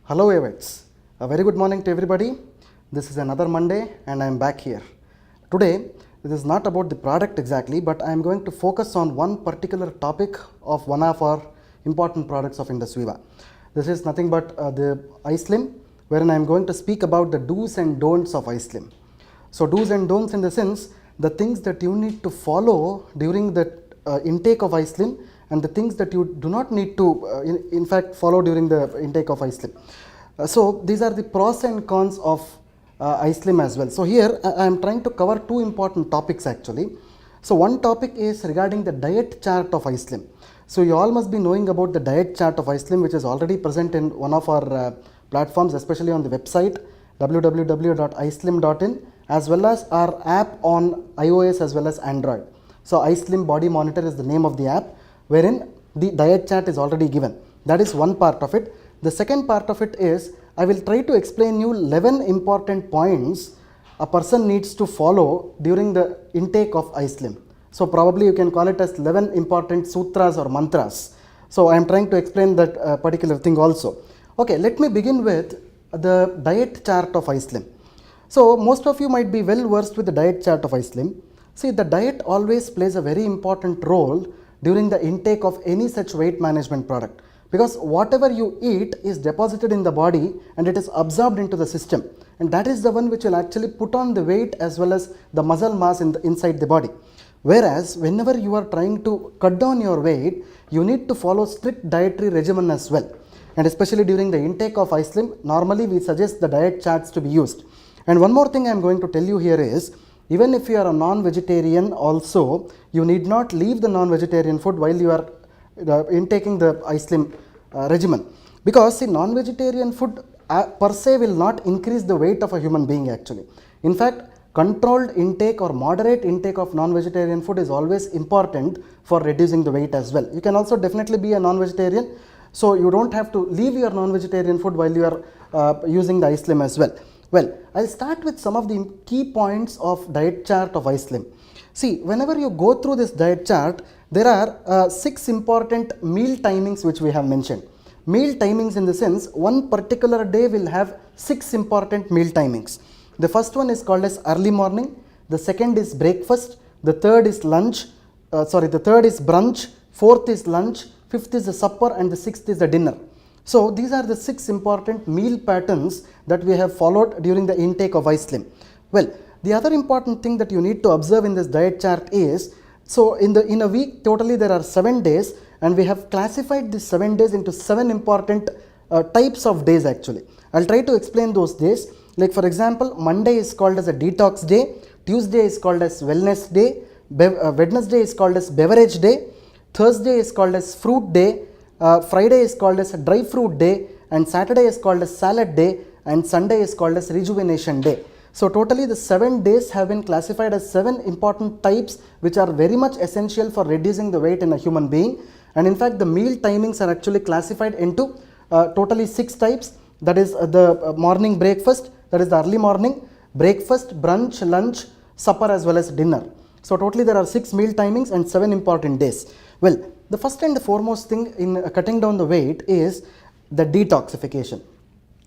Hello Avites, a very good morning to everybody. This is another Monday and I am back here. Today, this is not about the product exactly, but I am going to focus on one particular topic of one of our important products of Indus Viva. This is nothing but the iSlim, wherein I am going to speak about the do's and don'ts of iSlim. So do's and don'ts in the sense, the things that you need to follow during the intake of iSlim and the things that you do not need to in fact follow during the intake of iSlim. So these are the pros and cons of iSlim as well. So here I am trying to cover two important topics actually. So one topic is regarding the diet chart of iSlim. So you all must be knowing about the diet chart of iSlim, which is already present in one of our platforms, especially on the website www.islim.in, as well as our app on iOS as well as Android. So iSlim Body Monitor is the name of the app, wherein the diet chart is already given. That is one part of it. The second part of it is I will try to explain you 11 important points a person needs to follow during the intake of iSlim. So probably you can call it as 11 important sutras or mantras. So I am trying to explain that particular thing also. Okay, let me begin with the diet chart of iSlim. So most of you might be well versed with the diet chart of iSlim. See, the diet always plays a very important role during the intake of any such weight management product, because whatever you eat is deposited in the body and it is absorbed into the system, and that is the one which will actually put on the weight as well as the muscle mass inside the body. Whereas whenever you are trying to cut down your weight, you need to follow strict dietary regimen as well, and especially during the intake of iSlim, normally we suggest the diet charts to be used. And one more thing I am going to tell you here is, even if you are a non-vegetarian also, you need not leave the non-vegetarian food while you are intaking the iSlim regimen, because see, non-vegetarian food per se will not increase the weight of a human being actually. In fact, controlled intake or moderate intake of non-vegetarian food is always important for reducing the weight as well. You can also definitely be a non-vegetarian, so you don't have to leave your non-vegetarian food while you are using the iSlim as well. Well, I'll start with some of the key points of diet chart of iSlim. See, whenever you go through this diet chart, there are 6 important meal timings which we have mentioned. Meal timings in the sense, one particular day will have 6 important meal timings. The first one is called as early morning, the second is breakfast, the third is lunch, the third is brunch, fourth is lunch, fifth is the supper, and the sixth is the dinner. So these are the 6 important meal patterns that we have followed during the intake of iSlim. Well, the other important thing that you need to observe in this diet chart is, so in a week totally there are 7 days, and we have classified these 7 days into 7 important types of days actually. I'll try to explain those days. Like for example, Monday is called as a detox day, Tuesday is called as wellness day, Wednesday is called as beverage day, Thursday is called as fruit day, Friday is called as a dry fruit day, and Saturday is called as salad day, and Sunday is called as rejuvenation day. So totally the 7 days have been classified as 7 important types which are very much essential for reducing the weight in a human being. And in fact the meal timings are actually classified into totally 6 types. That is the morning breakfast, that is the early morning, breakfast, brunch, lunch, supper as well as dinner. So totally there are 6 meal timings and 7 important days. Well, the first and the foremost thing in cutting down the weight is the detoxification.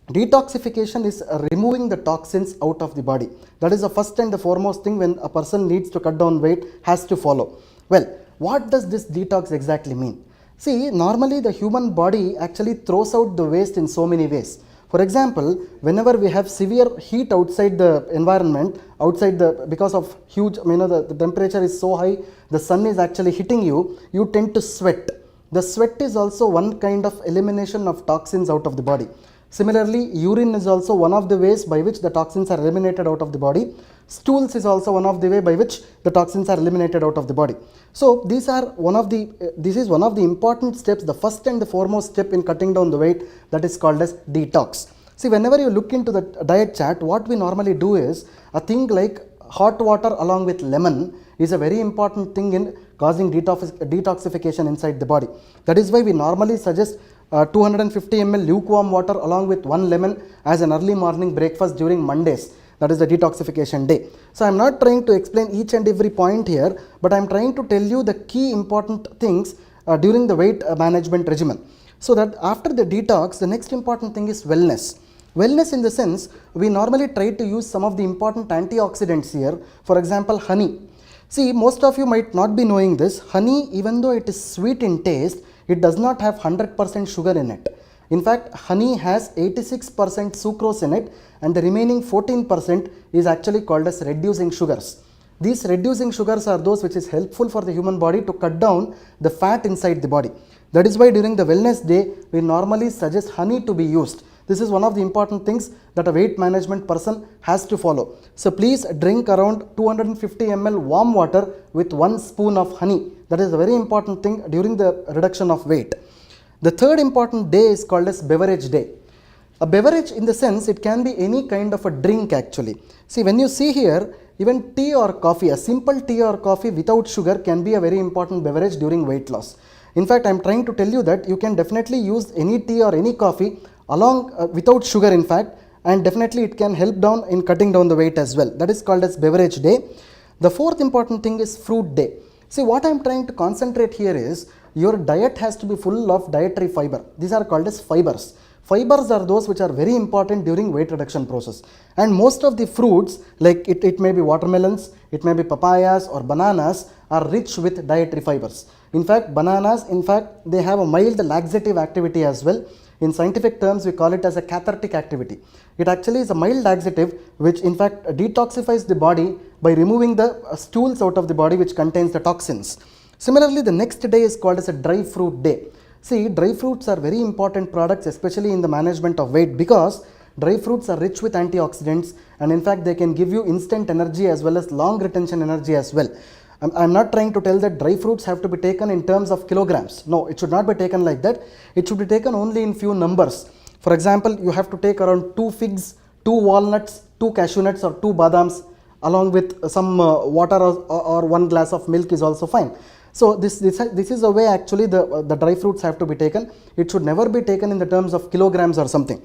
Detoxification is removing the toxins out of the body. That is the first and the foremost thing when a person needs to cut down weight has to follow. Well, what does this detox exactly mean? See, normally the human body actually throws out the waste in so many ways. For example, whenever we have severe heat outside the environment, because of huge, the temperature is so high, the sun is actually hitting you, you tend to sweat. The sweat is also one kind of elimination of toxins out of the body. Similarly, urine is also one of the ways by which the toxins are eliminated out of the body. Stools is also one of the way by which the toxins are eliminated out of the body. So this is one of the important steps, the first and the foremost step in cutting down the weight, that is called as detox. See, whenever you look into the diet chart, what we normally do is a thing like hot water along with lemon is a very important thing in causing detoxification inside the body. That is why we normally suggest 250 ml lukewarm water along with 1 lemon as an early morning breakfast during Mondays. That is the detoxification day. So I am not trying to explain each and every point here, but I am trying to tell you the key important things during the weight management regimen. So that after the detox, the next important thing is wellness. Wellness in the sense, we normally try to use some of the important antioxidants here. For example, honey. See, most of you might not be knowing this. Honey, even though it is sweet in taste, it does not have 100% sugar in it. In fact, honey has 86% sucrose in it, and the remaining 14% is actually called as reducing sugars. These reducing sugars are those which is helpful for the human body to cut down the fat inside the body. That is why during the wellness day, we normally suggest honey to be used. This is one of the important things that a weight management person has to follow. So please drink around 250 ml warm water with 1 spoon of honey. That is a very important thing during the reduction of weight. The third important day is called as beverage day. A beverage in the sense, it can be any kind of a drink actually. See, when you see here, even tea or coffee, a simple tea or coffee without sugar can be a very important beverage during weight loss. In fact, I am trying to tell you that you can definitely use any tea or any coffee along without sugar in fact, and definitely it can help down in cutting down the weight as well. That is called as beverage day. The fourth important thing is fruit day. See, what I am trying to concentrate here is your diet has to be full of dietary fiber. These are called as fibers. Fibers are those which are very important during weight reduction process, and most of the fruits like it may be watermelons, it may be papayas or bananas are rich with dietary fibers. In fact, bananas, they have a mild laxative activity as well. In scientific terms, we call it as a cathartic activity. It actually is a mild laxative which in fact detoxifies the body by removing the stools out of the body which contains the toxins. Similarly, the next day is called as a dry fruit day. See, dry fruits are very important products, especially in the management of weight, because dry fruits are rich with antioxidants, and in fact they can give you instant energy as well as long retention energy as well. I'm not trying to tell that dry fruits have to be taken in terms of kilograms. No, it should not be taken like that. It should be taken only in few numbers. For example, you have to take around 2 figs, 2 walnuts, 2 cashew nuts or 2 badams along with some water or 1 glass of milk is also fine. So this is the way actually the dry fruits have to be taken. It should never be taken in the terms of kilograms or something.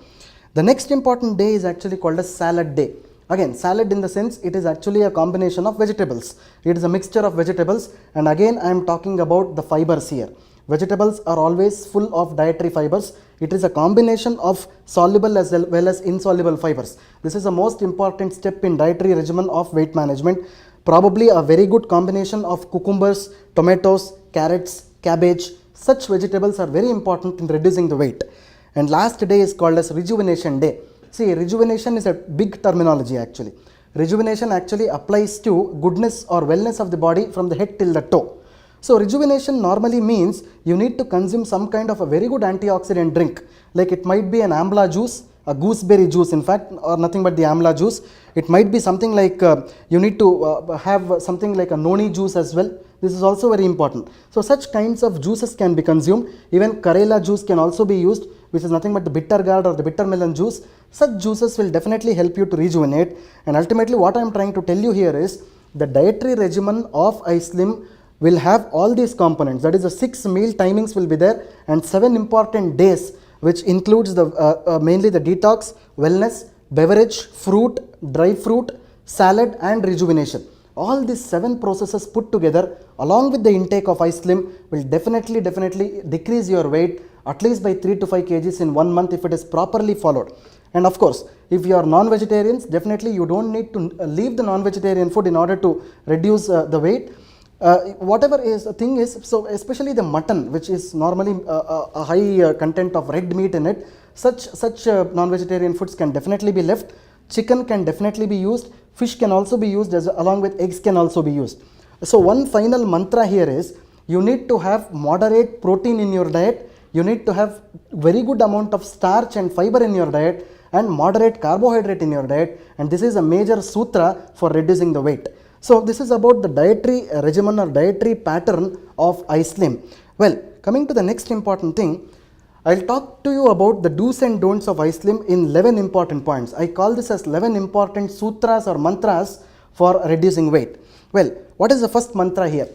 The next important day is actually called as salad day. Again, salad in the sense, it is actually a combination of vegetables. It is a mixture of vegetables, and again I am talking about the fibers here. Vegetables are always full of dietary fibers. It is a combination of soluble as well as insoluble fibers. This is the most important step in dietary regimen of weight management. Probably a very good combination of cucumbers, tomatoes, carrots, cabbage. Such vegetables are very important in reducing the weight. And last day is called as rejuvenation day. See, rejuvenation is a big terminology actually. Rejuvenation actually applies to goodness or wellness of the body from the head till the toe. So rejuvenation normally means you need to consume some kind of a very good antioxidant drink. Like it might be an amla juice, a gooseberry juice in fact, or nothing but the amla juice. It might be something like you need to have something like a noni juice as well. This is also very important. So such kinds of juices can be consumed. Even Karela juice can also be used, which is nothing but the bitter gourd or the bitter melon juice. Such juices will definitely help you to rejuvenate. And ultimately what I am trying to tell you here is the dietary regimen of iSlim will have all these components. That is the 6 meal timings will be there and 7 important days, which includes the mainly the detox, wellness, beverage, fruit, dry fruit, salad and rejuvenation. All these 7 processes put together along with the intake of iSlim will definitely decrease your weight at least by 3 to 5 kgs in 1 month if it is properly followed. And of course, if you are non-vegetarians, definitely you don't need to leave the non-vegetarian food in order to reduce the weight. Whatever is the thing is, so especially the mutton, which is normally a high content of red meat in it, such non-vegetarian foods can definitely be left. Chicken can definitely be used. Fish can also be used along with eggs can also be used. So one final mantra here is you need to have moderate protein in your diet. You need to have very good amount of starch and fiber in your diet and moderate carbohydrate in your diet, and this is a major sutra for reducing the weight. So this is about the dietary regimen or dietary pattern of iSlim. Well, coming to the next important thing, I'll talk to you about the do's and don'ts of iSlim in 11 important points. I call this as 11 important sutras or mantras for reducing weight. Well, what is the first mantra here?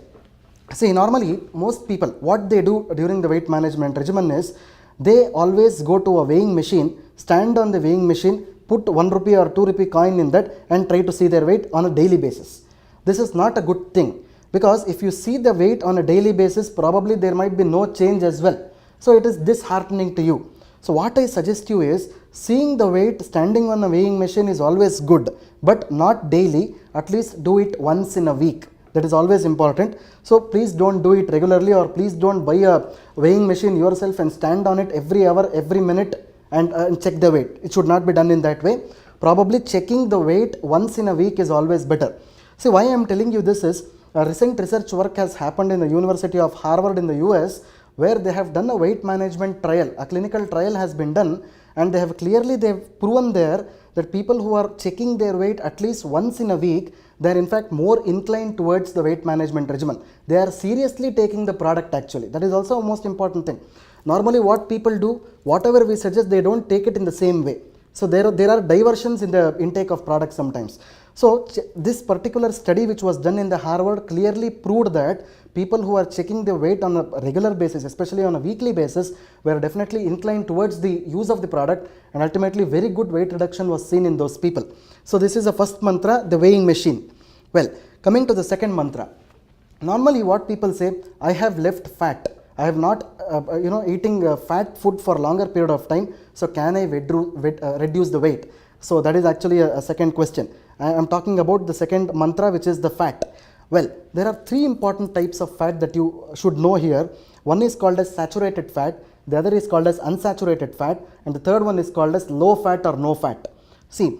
See, normally most people, what they do during the weight management regimen is they always go to a weighing machine, stand on the weighing machine, put 1 rupee or 2 rupee coin in that and try to see their weight on a daily basis. This is not a good thing, because if you see the weight on a daily basis, probably there might be no change as well. So it is disheartening to you. So what I suggest you is, seeing the weight standing on a weighing machine is always good, but not daily. At least do it once in a week. That is always important. So please don't do it regularly, or please don't buy a weighing machine yourself and stand on it every hour, every minute and check the weight. It should not be done in that way. Probably checking the weight once in a week is always better. See, why I am telling you this is, a recent research work has happened in the University of Harvard in the US, where they have done a weight management trial. A clinical trial has been done, and they have proven there that people who are checking their weight at least once in a week, they are in fact more inclined towards the weight management regimen. They are seriously taking the product actually. That is also a most important thing. Normally what people do, whatever we suggest, they don't take it in the same way. So there are diversions in the intake of products sometimes. So this particular study which was done in the Harvard clearly proved that people who are checking their weight on a regular basis, especially on a weekly basis, were definitely inclined towards the use of the product, and ultimately very good weight reduction was seen in those people. So this is the first mantra, the weighing machine. Well, coming to the second mantra. Normally what people say, I have left fat. I have not eating fat food for longer period of time, so can I reduce the weight? So that is actually a second question. I am talking about the second mantra, which is the fat. Well, there are three important types of fat that you should know here. One is called as saturated fat, the other is called as unsaturated fat, and the third one is called as low fat or no fat. See,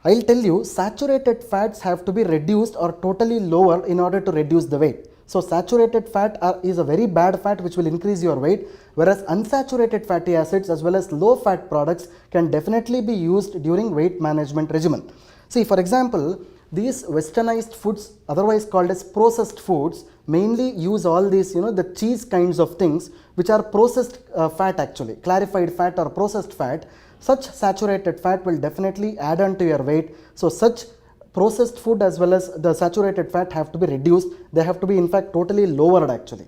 I'll tell you, saturated fats have to be reduced or totally lower in order to reduce the weight. So saturated fat is a very bad fat which will increase your weight, whereas unsaturated fatty acids as well as low fat products can definitely be used during weight management regimen. See, for example, these westernized foods, otherwise called as processed foods, mainly use all these, the cheese kinds of things which are processed fat actually, clarified fat or processed fat. Such saturated fat will definitely add on to your weight. So such processed food as well as the saturated fat have to be reduced. They have to be in fact totally lowered actually.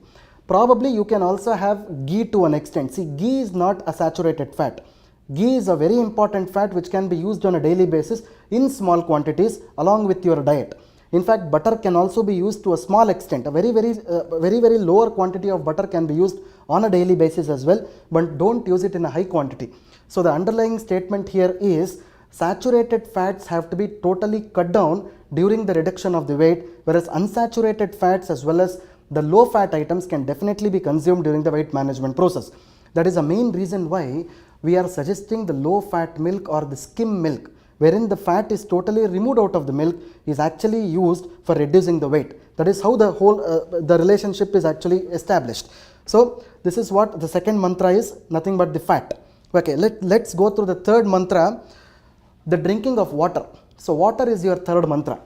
Probably you can also have ghee to an extent. See, ghee is not a saturated fat. Ghee is a very important fat which can be used on a daily basis in small quantities along with your diet. In fact, butter can also be used to a small extent. A very lower quantity of butter can be used on a daily basis as well, but don't use it in a high quantity. So the underlying statement here is, saturated fats have to be totally cut down during the reduction of the weight, whereas unsaturated fats as well as the low fat items can definitely be consumed during the weight management process. That is the main reason why we are suggesting the low fat milk or the skim milk, wherein the fat is totally removed out of the milk, is actually used for reducing the weight. That is how the whole the relationship is actually established. So this is what the second mantra is, nothing but the fat. Okay, let's go through the third mantra, the drinking of water. So water is your third mantra.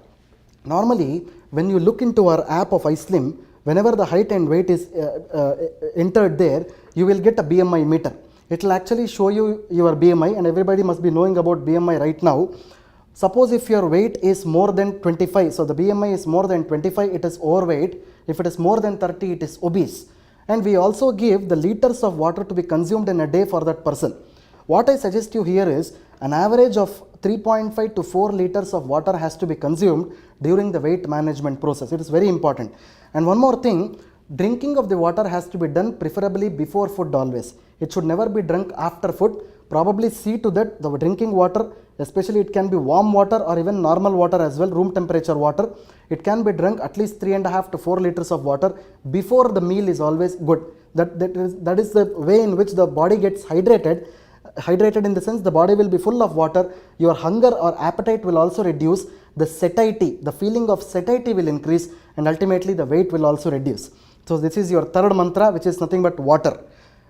Normally when you look into our app of iSlim, whenever the height and weight is entered there, you will get a BMI meter. It will actually show you your BMI, and everybody must be knowing about BMI right now. Suppose if your weight is more than 25, so the BMI is more than 25, it is overweight. If it is more than 30, it is obese. And we also give the liters of water to be consumed in a day for that person. What I suggest you here is, an average of 3.5 to 4 liters of water has to be consumed during the weight management process. It is very important. And one more thing, drinking of the water has to be done preferably before food always. It should never be drunk after food. Probably see to that the drinking water, especially it can be warm water or even normal water as well, room temperature water. It can be drunk at least 3.5 to 4 liters of water before the meal is always good. That is the way in which the body gets hydrated. Hydrated in the sense the body will be full of water, your hunger or appetite will also reduce, the satiety, the feeling of satiety will increase, and ultimately the weight will also reduce. So this is your third mantra, which is nothing but water.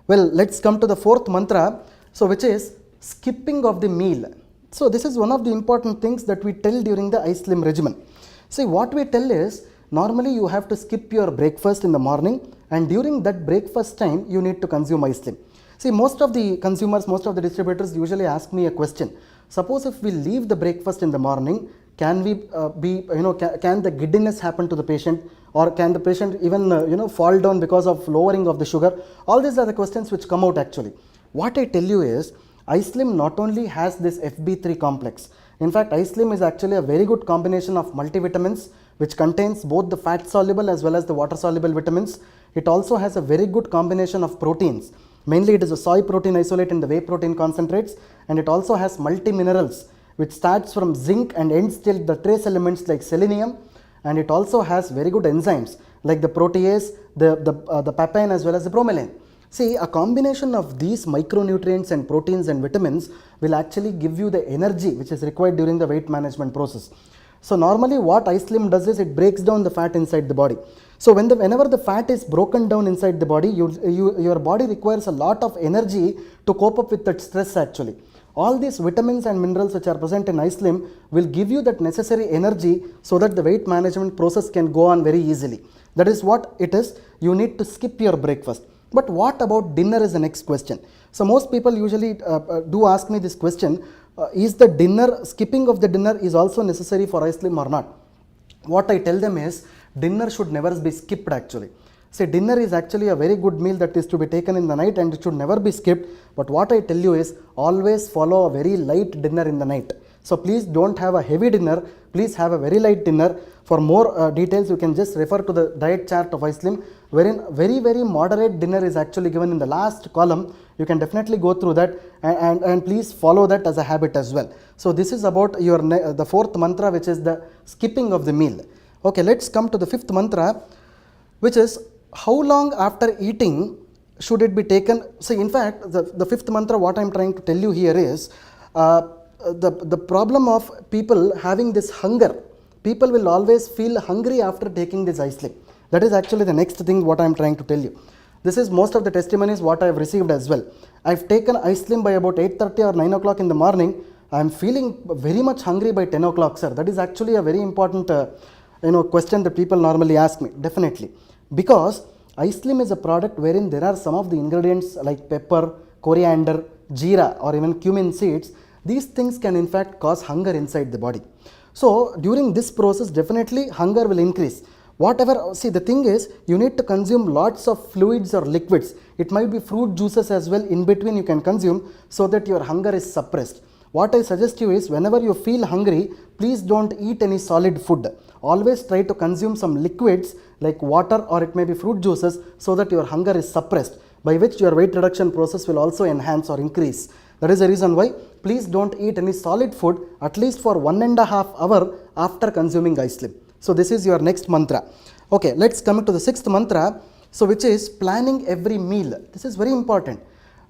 Well, let's come to the fourth mantra, so which is skipping of the meal. So this is one of the important things that we tell during the iSlim regimen. See, what we tell is, normally you have to skip your breakfast in the morning, and during that breakfast time you need to consume iSlim. See, most of the consumers, most of the distributors usually ask me a question. Suppose if we leave the breakfast in the morning, can we can the giddiness happen to the patient, or can the patient even fall down because of lowering of the sugar? All these are the questions which come out actually. What I tell you is, iSlim not only has this FB3 complex. In fact, iSlim is actually a very good combination of multivitamins which contains both the fat soluble as well as the water soluble vitamins. It also has a very good combination of proteins. Mainly it is a soy protein isolate in the whey protein concentrates, and it also has multi-minerals which starts from zinc and ends till the trace elements like selenium, and it also has very good enzymes like the protease, the papain as well as the bromelain. See, a combination of these micronutrients and proteins and vitamins will actually give you the energy which is required during the weight management process. So normally what iSlim does is it breaks down the fat inside the body. So whenever the fat is broken down inside the body, your body requires a lot of energy to cope up with that stress actually. All these vitamins and minerals which are present in iSlim will give you that necessary energy so that the weight management process can go on very easily. That is what it is. You need to skip your breakfast. But what about dinner is the next question. So most people usually do ask me this question, is the dinner, skipping of the dinner is also necessary for iSlim or not? What I tell them is, dinner should never be skipped actually. See, dinner is actually a very good meal that is to be taken in the night and it should never be skipped. But what I tell you is, always follow a very light dinner in the night. So please don't have a heavy dinner, please have a very light dinner. For more details, you can just refer to the diet chart of iSlim, wherein very moderate dinner is actually given in the last column. You can definitely go through that and please follow that as a habit as well. So this is about your the fourth mantra, which is the skipping of the meal. Okay, let's come to the fifth mantra, which is how long after eating should it be taken. See, in fact, the fifth mantra, what I am trying to tell you here is the problem of people having this hunger. People will always feel hungry after taking this iSlim. That is actually the next thing what I am trying to tell you. This is most of the testimonies what I have received as well. I have taken iSlim by about 8:30 or 9 o'clock in the morning. I am feeling very much hungry by 10 o'clock, sir. That is actually a very important question that people normally ask me. Definitely. Because iSlim is a product wherein there are some of the ingredients like pepper, coriander, jeera or even cumin seeds. These things can in fact cause hunger inside the body. So during this process, definitely hunger will increase. See, the thing is, you need to consume lots of fluids or liquids. It might be fruit juices as well in between you can consume so that your hunger is suppressed. What I suggest you is, whenever you feel hungry, please don't eat any solid food. Always try to consume some liquids like water or it may be fruit juices so that your hunger is suppressed, by which your weight reduction process will also enhance or increase. That is the reason why please don't eat any solid food at least for 1.5 hours after consuming iSlim. So this is your next mantra. Okay, let's come to the sixth mantra, so which is planning every meal. This is very important.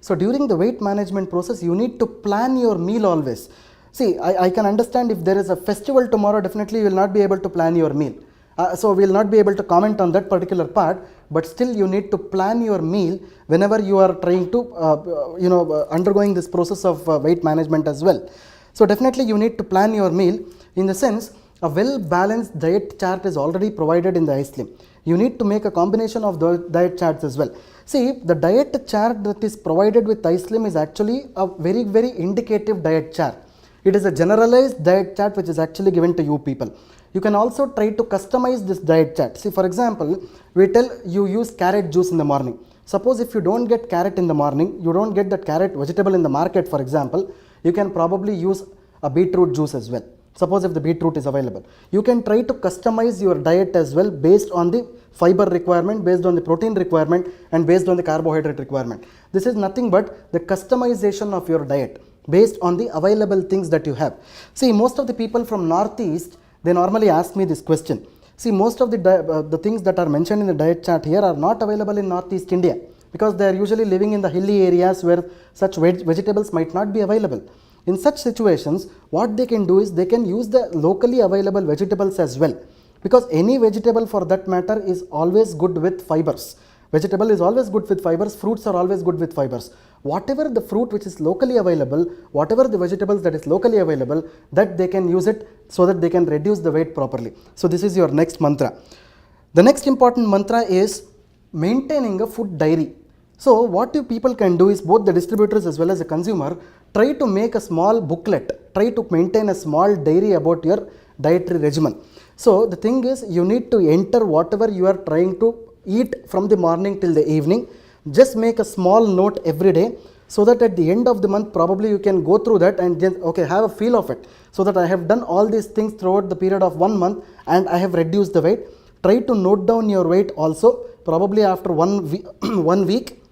So during the weight management process, you need to plan your meal always. See, I can understand if there is a festival tomorrow, definitely you will not be able to plan your meal. So we will not be able to comment on that particular part, but still you need to plan your meal whenever you are trying to, undergoing this process of weight management as well. So definitely you need to plan your meal, in the sense a well-balanced diet chart is already provided in the iSlim. You need to make a combination of the diet charts as well. See, the diet chart that is provided with iSlim is actually a very indicative diet chart. It is a generalized diet chart which is actually given to you people. You can also try to customize this diet chart. See, for example, we tell you use carrot juice in the morning. Suppose if you don't get carrot in the morning, you don't get that carrot vegetable in the market, for example, you can probably use a beetroot juice as well. Suppose if the beetroot is available. You can try to customize your diet as well based on the fiber requirement, based on the protein requirement and based on the carbohydrate requirement. This is nothing but the customization of your diet based on the available things that you have. See, most of the people from Northeast, they normally ask me this question. See, most of the things that are mentioned in the diet chart here are not available in Northeast India, because they are usually living in the hilly areas where such vegetables might not be available. In such situations, what they can do is they can use the locally available vegetables as well, because any vegetable for that matter is always good with fibers. Vegetable is always good with fibers, fruits are always good with fibers. Whatever the fruit which is locally available, whatever the vegetables that is locally available, that they can use it so that they can reduce the weight properly. So this is your next mantra. The next important mantra is maintaining a food diary. So what you people can do is, both the distributors as well as the consumer, try to make a small booklet, try to maintain a small diary about your dietary regimen. So the thing is, you need to enter whatever you are trying to eat from the morning till the evening. Just make a small note every day, so that at the end of the month probably you can go through that and just, okay, have a feel of it, so that I have done all these things throughout the period of 1 month and I have reduced the weight. Try to note down your weight also, probably after 1 week.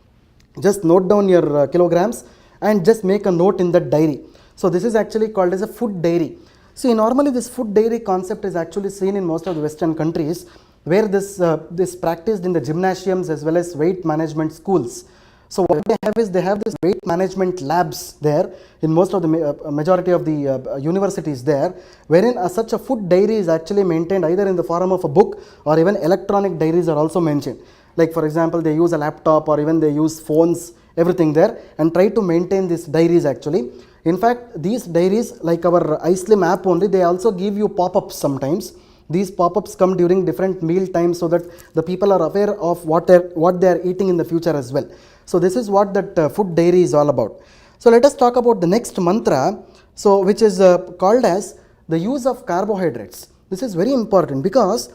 Just note down your kilograms and just make a note in that diary. So this is actually called as a food diary. See, normally this food diary concept is actually seen in most of the Western countries, where this practiced in the gymnasiums as well as weight management schools. So what they have is they have this weight management labs there in most of the majority of the universities there, wherein such a food diary is actually maintained either in the form of a book or even electronic diaries are also mentioned. Like for example, they use a laptop or even they use phones, everything there, and try to maintain these diaries actually. In fact, these diaries, like our iSlim app only, they also give you pop-ups sometimes. These pop-ups come during different meal times so that the people are aware of what they are eating in the future as well. So this is what that food diary is all about. So let us talk about the next mantra, so which is called as the use of carbohydrates. This is very important because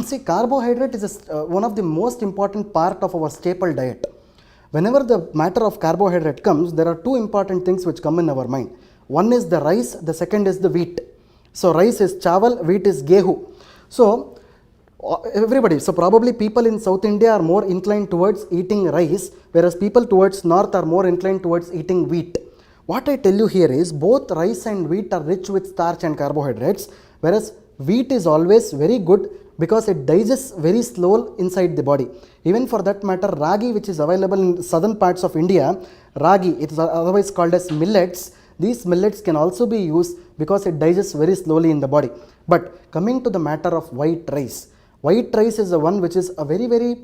see, carbohydrate is one of the most important part of our staple diet. Whenever the matter of carbohydrate comes, there are two important things which come in our mind. One is the rice, the second is the wheat. So rice is chawal, wheat is gehu. So everybody, so probably people in South India are more inclined towards eating rice, whereas people towards north are more inclined towards eating wheat. What I tell you here is both rice and wheat are rich with starch and carbohydrates, whereas wheat is always very good because it digests very slow inside the body. Even for that matter, ragi, which is available in southern parts of India, ragi, it is otherwise called as millets. These millets can also be used because it digests very slowly in the body. But coming to the matter of white rice is the one which is a very, very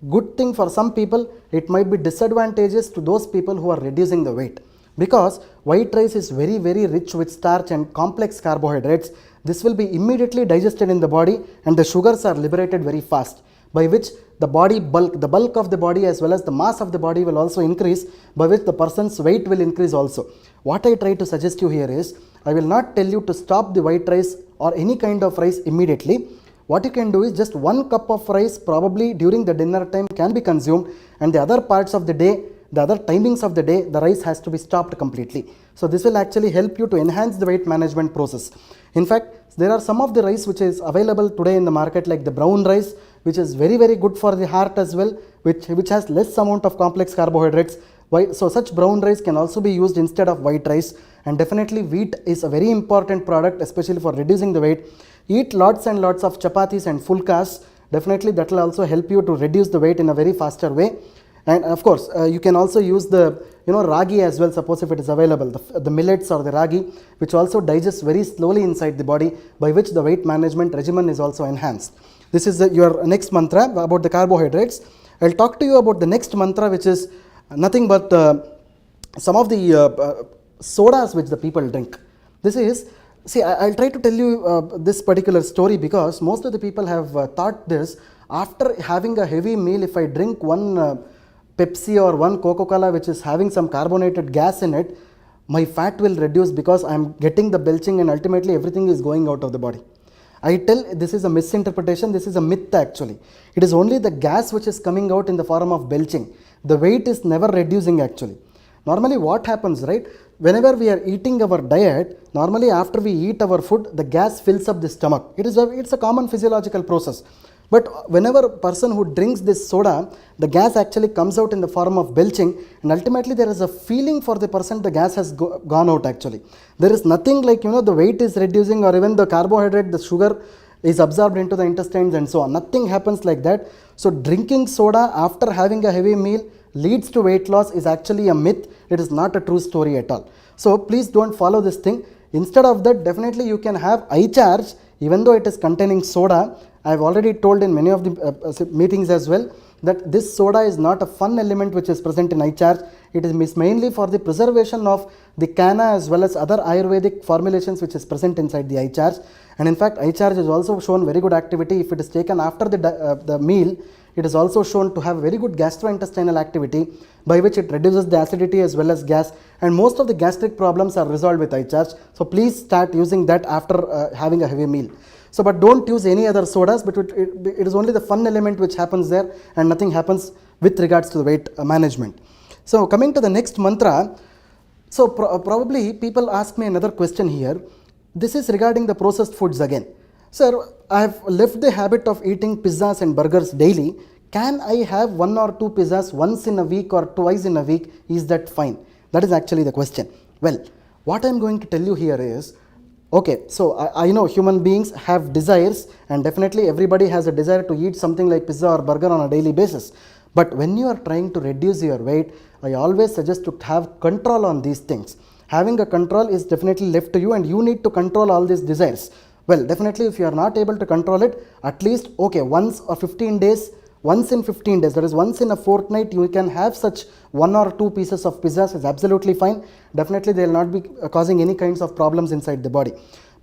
good thing for some people. It might be disadvantageous to those people who are reducing the weight, because white rice is very, very rich with starch and complex carbohydrates. This will be immediately digested in the body and the sugars are liberated very fast, by which the bulk of the body as well as the mass of the body will also increase, by which the person's weight will increase also. What I try to suggest you here is, I will not tell you to stop the white rice or any kind of rice immediately. What you can do is just 1 cup of rice probably during the dinner time can be consumed, and the other parts of the day, the other timings of the day, the rice has to be stopped completely. So this will actually help you to enhance the weight management process. In fact, there are some of the rice which is available today in the market, like the brown rice, which is very, very good for the heart as well, which has less amount of complex carbohydrates. So such brown rice can also be used instead of white rice. And definitely wheat is a very important product, especially for reducing the weight. Eat lots and lots of chapatis and fulkas. Definitely that will also help you to reduce the weight in a very faster way. And of course, you can also use the ragi as well, suppose if it is available, the millets or the ragi, which also digests very slowly inside the body, by which the weight management regimen is also enhanced. This is your next mantra about the carbohydrates. I will talk to you about the next mantra, which is nothing but some of the sodas which the people drink. This is, see, I'll try to tell you this particular story because most of the people have thought this. After having a heavy meal, if I drink one Pepsi or one Coca-Cola which is having some carbonated gas in it, my fat will reduce because I am getting the belching and ultimately everything is going out of the body. I tell this is a misinterpretation, this is a myth actually. It is only the gas which is coming out in the form of belching. The weight is never reducing actually. Normally what happens, right? Whenever we are eating our diet, normally after we eat our food, the gas fills up the stomach. It's a common physiological process. But whenever a person who drinks this soda, the gas actually comes out in the form of belching, and ultimately there is a feeling for the person the gas has gone out actually. There is nothing like, the weight is reducing or even the carbohydrate, the sugar is absorbed into the intestines and so on. Nothing happens like that. So drinking soda after having a heavy meal leads to weight loss is actually a myth. It is not a true story at all. So please don't follow this thing. Instead of that, definitely you can have iCharge, even though it is containing soda. I have already told in many of the meetings as well that this soda is not a fun element which is present in iCharge. It is mainly for the preservation of the canna as well as other Ayurvedic formulations which is present inside the iCharge. And in fact, iCharge is also shown very good activity if it is taken after the meal. It is also shown to have very good gastrointestinal activity, by which it reduces the acidity as well as gas, and most of the gastric problems are resolved with iCharge. So please start using that after having a heavy meal. So but don't use any other sodas, but it is only the fun element which happens there, and nothing happens with regards to the weight management. So coming to the next mantra, so probably people ask me another question here. This is regarding the processed foods again. Sir, I have left the habit of eating pizzas and burgers daily. Can I have 1 or 2 pizzas once in a week or twice in a week? Is that fine? That is actually the question. Well, what I am going to tell you here is, okay, so I know human beings have desires, and definitely everybody has a desire to eat something like pizza or burger on a daily basis. But when you are trying to reduce your weight, I always suggest to have control on these things. Having a control is definitely left to you, and you need to control all these desires. Well, definitely if you are not able to control it, at least, okay, once in 15 days, that is once in a fortnight, you can have such 1 or 2 pieces of pizzas is absolutely fine. Definitely they will not be causing any kinds of problems inside the body.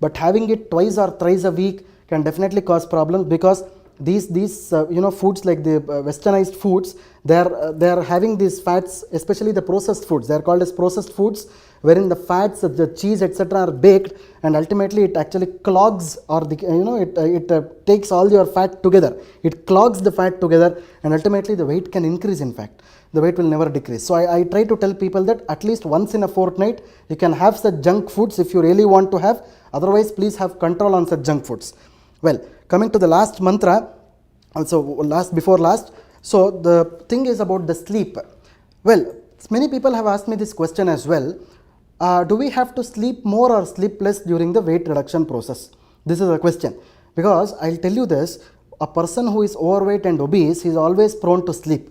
But having it twice or thrice a week can definitely cause problems, because these foods like the westernized foods, they are having these fats, especially the processed foods. They are called as processed foods, wherein the fats, the cheese, etc. are baked, and ultimately it actually clogs, or it takes all your fat together. It clogs the fat together, and ultimately the weight can increase. In fact, the weight will never decrease. So I try to tell people that at least once in a fortnight you can have such junk foods if you really want to have. Otherwise, please have control on such junk foods. Well, coming to the last mantra, before last, so the thing is about the sleep. Well, many people have asked me this question as well. Do we have to sleep more or sleep less during the weight reduction process? This is a question, because I'll tell you this, a person who is overweight and obese is always prone to sleep.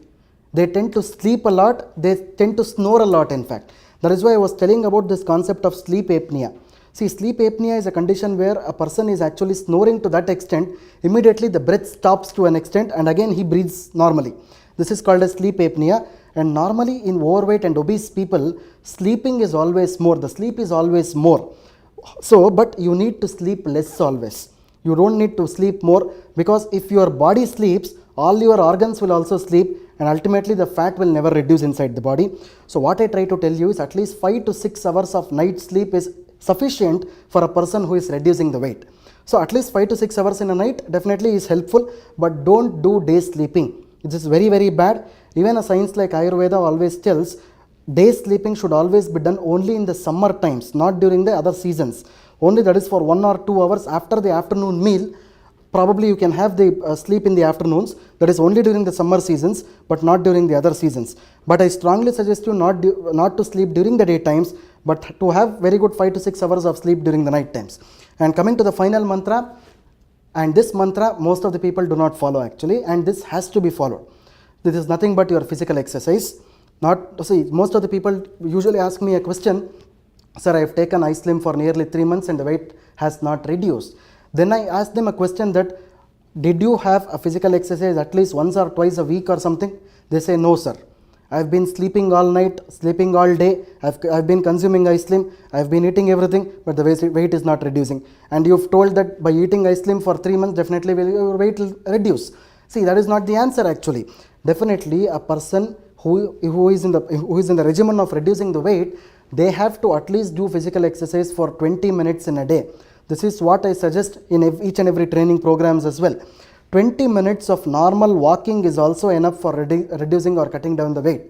They tend to sleep a lot, they tend to snore a lot in fact. That is why I was telling about this concept of sleep apnea. See, sleep apnea is a condition where a person is actually snoring to that extent, immediately the breath stops to an extent, and again he breathes normally. This is called as sleep apnea, and normally in overweight and obese people, sleeping is always more, the sleep is always more. So, but you need to sleep less always. You don't need to sleep more, because if your body sleeps, all your organs will also sleep, and ultimately the fat will never reduce inside the body. So what I try to tell you is at least 5 to 6 hours of night sleep is sufficient for a person who is reducing the weight. So at least 5 to 6 hours in a night definitely is helpful, but don't do day sleeping. It is very, very bad. Even a science like Ayurveda always tells day sleeping should always be done only in the summer times, not during the other seasons. Only that is for 1 or 2 hours after the afternoon meal. Probably you can have the sleep in the afternoons, that is only during the summer seasons, but not during the other seasons. But I strongly suggest you not to sleep during the day times, but to have very good 5 to 6 hours of sleep during the night times. And coming to the final mantra, and this mantra most of the people do not follow actually, and this has to be followed. This is nothing but your physical exercise. Most of the people usually ask me a question, sir, I have taken iSlim for nearly 3 months and the weight has not reduced. Then I ask them a question that, did you have a physical exercise at least once or twice a week or something? They say, no sir, I have been sleeping all night, sleeping all day, I have been consuming iSlim, I have been eating everything, but the weight is not reducing. And you have told that by eating iSlim for 3 months, definitely your weight will reduce. See, that is not the answer actually. Definitely a person who is in the regimen of reducing the weight, they have to at least do physical exercise for 20 minutes in a day. This is what I suggest in each and every training programs as well. 20 minutes of normal walking is also enough for reducing or cutting down the weight.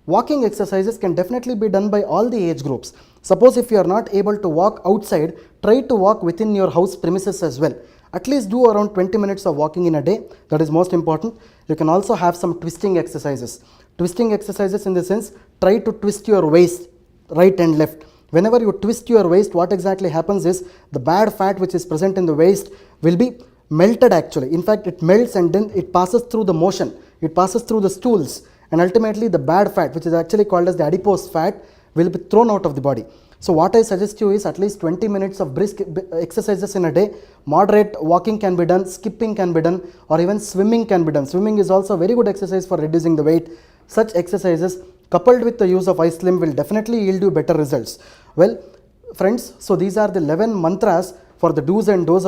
Walking exercises can definitely be done by all the age groups. Suppose if you are not able to walk outside, try to walk within your house premises as well. At least do around 20 minutes of walking in a day. That is most important. You can also have some twisting exercises. Twisting exercises in the sense, try to twist your waist right and left. Whenever you twist your waist, what exactly happens is the bad fat which is present in the waist will be melted actually. In fact, it melts and then it passes through the motion. It passes through the stools, and ultimately the bad fat, which is actually called as the adipose fat, will be thrown out of the body. So what I suggest you is at least 20 minutes of brisk exercises in a day. Moderate walking can be done, skipping can be done, or even swimming can be done. Swimming is also a very good exercise for reducing the weight. Such exercises coupled with the use of iSlim will definitely yield you better results. Well, friends, so these are the 11 mantras for the do's and don'ts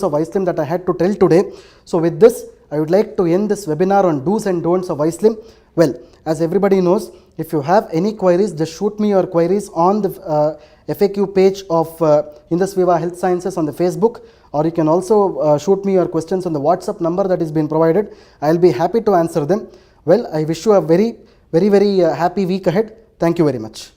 of iSlim that I had to tell today. So with this, I would like to end this webinar on do's and don'ts of iSlim. Well, as everybody knows, if you have any queries, just shoot me your queries on the FAQ page of Indus Viva Health Sciences on the Facebook, or you can also shoot me your questions on the WhatsApp number that is been provided. I will be happy to answer them. Well, I wish you a very happy week ahead. Thank you very much.